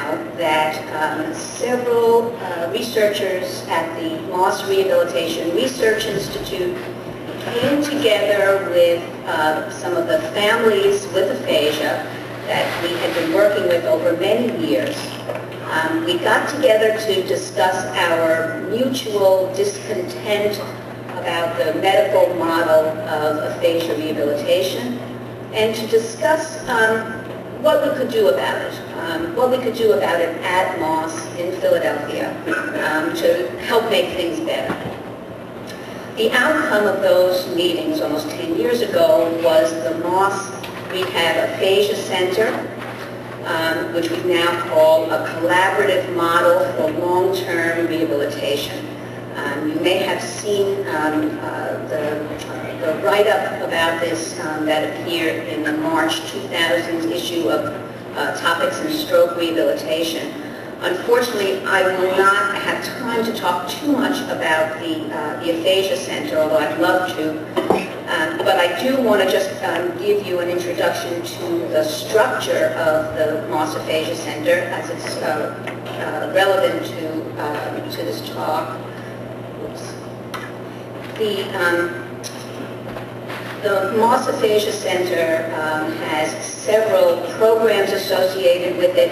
now that several researchers at the Moss Rehabilitation Research Institute came together with some of the families with aphasia that we had been working with over many years. We got together to discuss our mutual discontent about the medical model of aphasia rehabilitation and to discuss what we could do about it, at Moss in Philadelphia to help make things better. The outcome of those meetings almost 10 years ago was the Moss Rehab Aphasia Center, which we now call a collaborative model for long-term rehabilitation. You may have seen the write-up about this that appeared in the March 2000 issue of Topics in Stroke Rehabilitation. Unfortunately, I will not have time to talk too much about the Aphasia Center, although I'd love to. But I do want to just give you an introduction to the structure of the Moss Aphasia Center as it's relevant to this talk. Oops. The Moss Aphasia Center has several programs associated with it.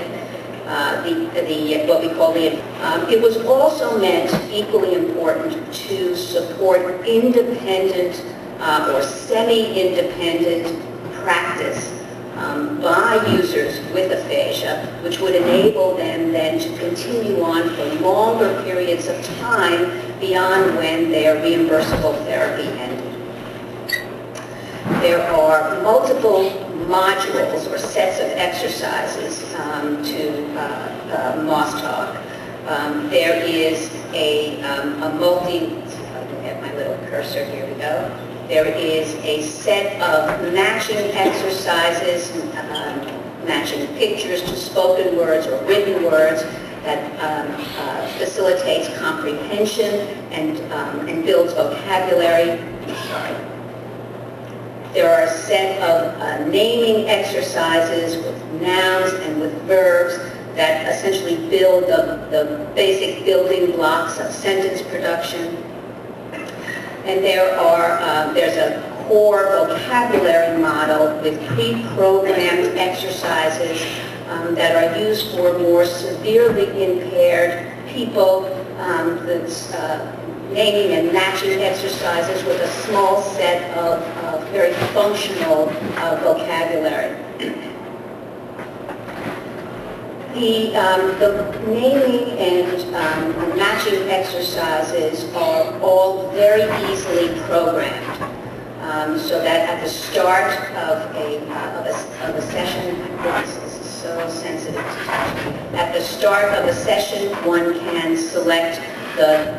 What we call the, it was also meant, equally important, to support independent or semi-independent practice by users with aphasia, which would enable them then to continue on for longer periods of time beyond when their reimbursable therapy ended. There are multiple modules or sets of exercises to Moss Talk. There is a multi, if I can get my little cursor, here we go. There is a set of matching exercises, matching pictures to spoken words or written words that facilitates comprehension and builds vocabulary. Sorry. There are a set of naming exercises with nouns and with verbs that essentially build the basic building blocks of sentence production. And there's a core vocabulary model with pre-programmed exercises that are used for more severely impaired people. That's naming and matching exercises with a small set of very functional vocabulary. The naming and matching exercises are all very easily programmed, so that at the start of a session, this is so sensitive to touch. At the start of a session, one can select the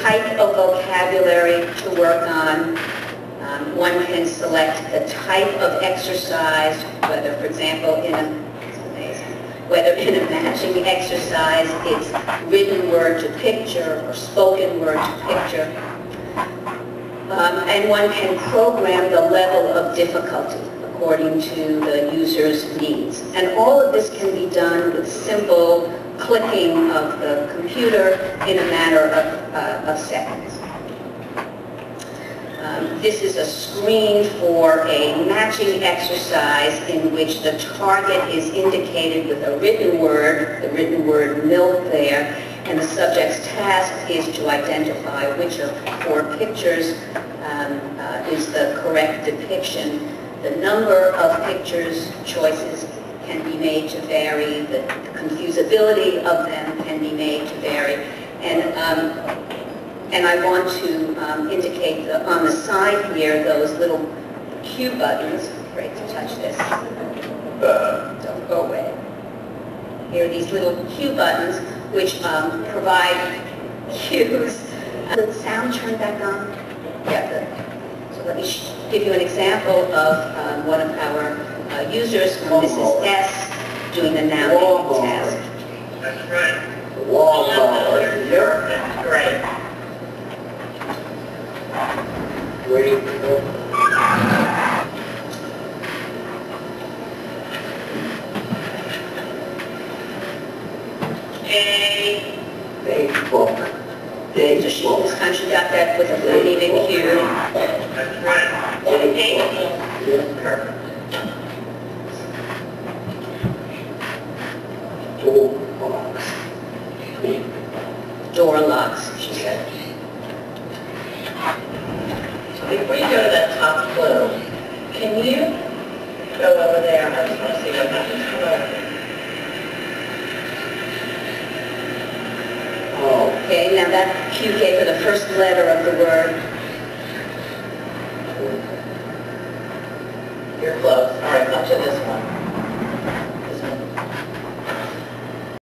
type of vocabulary to work on. One can select the type of exercise, whether, for example, whether in a matching exercise it's written word to picture or spoken word to picture. And one can program the level of difficulty according to the user's needs. And all of this can be done with simple clicking of the computer in a matter of seconds. This is a screen for a matching exercise in which the target is indicated with a written word, the written word milk there, and the subject's task is to identify which of 4 pictures is the correct depiction. The number of pictures choices can be made to vary, the confusability of them can be made to vary, and I want to indicate on the side here those little cue buttons. Great to touch this. Don't go away. Here are these little cue buttons which provide cues. The sound turned back on? Yeah, good. So let me give you an example of one of our users, Mrs. S, doing the now task. That's right. That's great. Great. Facebook. So she this time she got that with a phonemic cue. That's right. Facebook. Perfect. Door locks, she said. So before you go to that top clue, can you go over there? I just want to see what happens. Okay, now that cue gave her the first letter of the word. You're close. All right, up to this